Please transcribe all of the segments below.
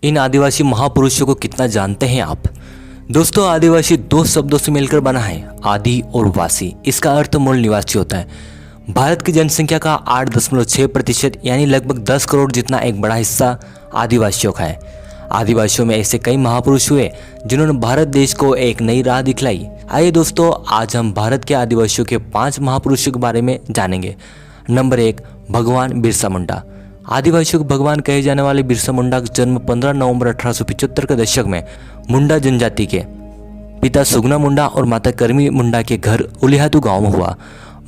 इन आदिवासी महापुरुषों को कितना जानते हैं आप? दोस्तों, आदिवासी दो शब्दों से मिलकर बना है, आदि और वासी। इसका अर्थ मूल निवासी होता है। भारत की जनसंख्या का 8.6% यानी लगभग 10 करोड़ जितना एक बड़ा हिस्सा आदिवासियों का है। आदिवासियों में ऐसे कई महापुरुष हुए जिन्होंने भारत देश को एक नई राह दिखलाई। आइए दोस्तों, आज हम भारत के आदिवासियों के 5 महापुरुषों के बारे में जानेंगे। नंबर 1, भगवान बिरसा मुंडा। आदिवासियों के भगवान कहे जाने वाले बिरसा मुंडा का जन्म 15 नवंबर 1875 के दशक में मुंडा जनजाति के पिता सुगना मुंडा और माता करमी मुंडा के घर उलिहातू गांव में हुआ।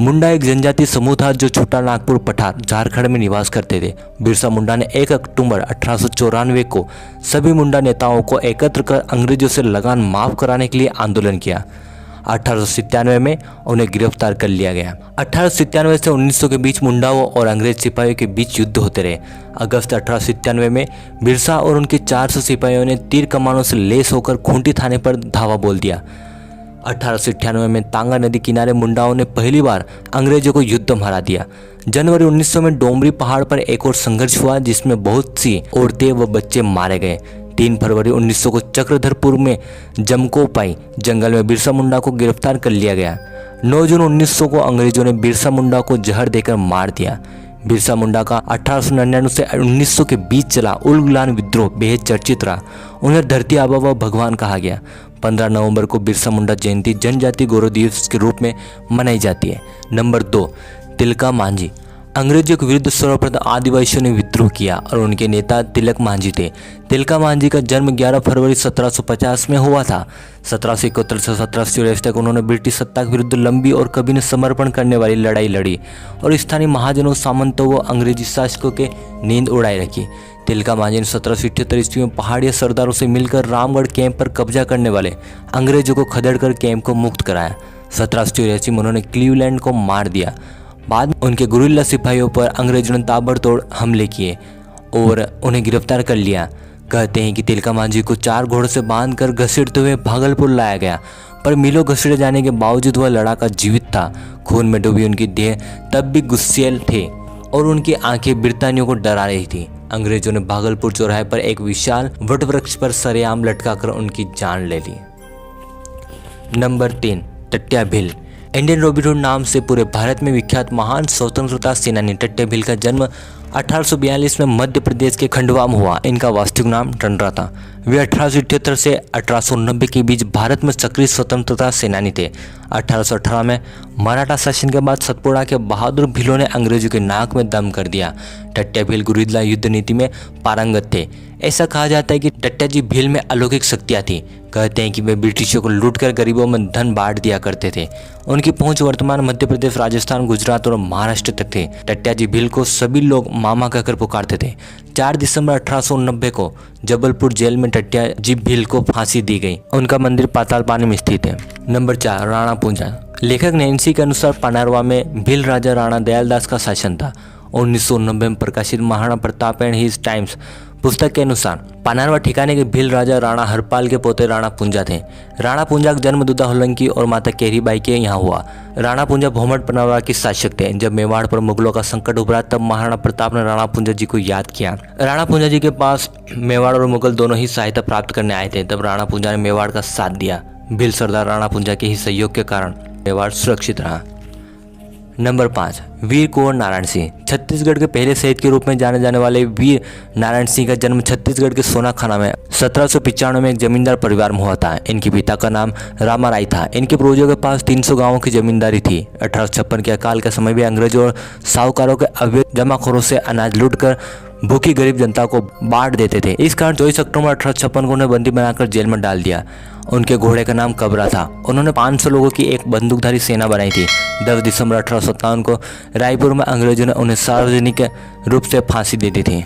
मुंडा एक जनजातीय समूह था जो छोटा नागपुर पठार झारखंड में निवास करते थे। बिरसा मुंडा ने 1 अक्टूबर 1894 को सभी मुंडा नेताओं को एकत्र कर अंग्रेजों से लगान माफ कराने के लिए आंदोलन किया। 1897 में उन्हें गिरफ्तार कर लिया गया। 1897 से 1900 के बीच मुंडाओं और अंग्रेज सिपाहियों के बीच युद्ध होते रहे। अगस्त 1897 में बिरसा और उनके 400 सिपाहियों ने तीर कमानों से लेस होकर खूंटी थाने पर धावा बोल दिया। 1898 में तांगा नदी किनारे मुंडाओं ने पहली बार अंग्रेजों को युद्ध में हरा दिया। जनवरी 1900 में डोमरी पहाड़ पर एक और संघर्ष हुआ जिसमें बहुत सी औरतें व बच्चे मारे गए। 3 फरवरी 1900 को चक्रधरपुर में जमकोपाई जंगल में बिरसा मुंडा को गिरफ्तार कर लिया गया। 9 जून 1900 को अंग्रेजों ने बिरसा मुंडा को जहर देकर मार दिया। बिरसा मुंडा का 1899 से 1900 के बीच चला उलगुलान विद्रोह बेहद चर्चित रहा। उन्हें धरती आबा व भगवान कहा गया। 15 नवंबर को बिरसा मुंडा जयंती जनजाति गौरव दिवस के रूप में मनाई जाती है। नंबर 2, तिलका मांझी। अंग्रेजों के विरुद्ध सर्वप्रथम आदिवासियों ने विद्रोह किया और उनके नेता तिलक मांझी थे। तिलका मांझी का जन्म 11 फरवरी 1750 में हुआ था। 1771 से 1784 तक उन्होंने ब्रिटिश सत्ता के विरुद्ध लंबी और कभी न समर्पण करने वाली लड़ाई लड़ी और स्थानीय महाजनों, सामंतों व अंग्रेजी शासकों के नींद उड़ाई रखी। तिलका मांझी ने 1778 ईस्वी में पहाड़ी सरदारों से मिलकर रामगढ़ कैंप पर कब्जा करने वाले अंग्रेजों को खदेड़कर कैंप को मुक्त कराया। 1784 में उन्होंने क्लीवलैंड को मार दिया। बाद में उनके गुरिल्ला सिपाहियों पर अंग्रेजों ने ताबड़तोड़ हमले किए और उन्हें गिरफ्तार कर लिया। कहते हैं कि तिलका मांझी को 4 घोड़ों से बांधकर घसीटते हुए भागलपुर लाया गया, पर मीलों घसीटे जाने के बावजूद वह लड़ाका जीवित था। खून में डूबी उनकी देह तब भी गुस्सेल थे और उनकी आंखें बिरतानियों को डरा रही थी। अंग्रेजों ने भागलपुर चौराहे पर एक विशाल वटवृक्ष पर सरेआम लटकाकर उनकी जान ले ली। Number 3, Tatya Bhil. Indian Robin Hood नाम से पूरे भारत में विख्यात महान स्वतंत्रता सेनानी टट्या भील का जन्म 1842 में मध्य प्रदेश के खंडवा में हुआ। इनका वास्तविक नाम टंडरा था। वे 1878 से 1890 के बीच भारत में सक्रिय स्वतंत्रता सेनानी थे। 1818 में मराठा शासन के बाद सतपुड़ा के बहादुर भीलों ने अंग्रेजों के नाक में दम कर दिया। टट्या भील गुरिल्ला युद्ध नीति में पारंगत थे। ऐसा कहा जाता है कि टट्या जी भील में अलौकिक शक्तियाँ थी। कहते हैं कि वे ब्रिटिशों को लूटकर गरीबों में धन बांट दिया करते थे। उनकी पहुंच वर्तमान मध्य प्रदेश, राजस्थान, गुजरात और महाराष्ट्र तक थे। टट्या जी भील को सभी लोग मामा कहकर पुकारते थे। 4 दिसंबर 1890 को जबलपुर जेल में टट्या जी भील को फांसी दी गई। उनका मंदिर पाताल पानी में स्थित है। नंबर 4, राणा पूंजा। लेखक नैन्सी के अनुसार पानारवा में भील राजा राणा दयालदास का शासन था। 1990 में प्रकाशित Maharana Pratap and his times पुस्तक के अनुसार पानारवा ठिकाने के भील राजा राणा हरपाल के पोते राणा पूंजा थे। राणा पूंजा का जन्म दुदा होलंकी और माता केरीबाई के यहाँ हुआ। राणा पूंजा भोमट पानारवा के शासक थे। जब मेवाड़ पर मुगलों का संकट उभरा तब महाराणा प्रताप ने राणा पूंजा जी को याद किया। राणा पूंजा जी के पास मेवाड़ और मुगल दोनों ही सहायता प्राप्त करने आए थे। तब राणा पूंजा ने मेवाड़ का साथ दिया। भील सरदार राणा पूंजा के ही सहयोग के कारण मेवाड़ सुरक्षित रहा। नंबर 5, वीर कुंवर नारायण सिंह। छत्तीसगढ़ के पहले शहीद के रूप में जाने जाने वाले वीर नारायण सिंह का जन्म छत्तीसगढ़ के सोनाखाना में 1795 में एक जमींदार परिवार में हुआ था। इनके पिता का नाम रामाराय था। इनके पूर्वजों के पास 300 गांवों की जमींदारी थी। 1856 के अकाल के समय भी अंग्रेजों और साहूकारों के अवैध जमाखोरों से अनाज लूटकर भूखी गरीब जनता को बांट देते थे। इस कारण 24 अक्टूबर 1856 को उन्हें बंदी बनाकर जेल में डाल दिया। उनके घोड़े का नाम कबरा था। उन्होंने 500 लोगों की एक बंदूकधारी सेना बनाई थी। 10 दिसंबर 1857 को रायपुर में अंग्रेजों ने उन्हें सार्वजनिक रूप से फांसी दे दी थी।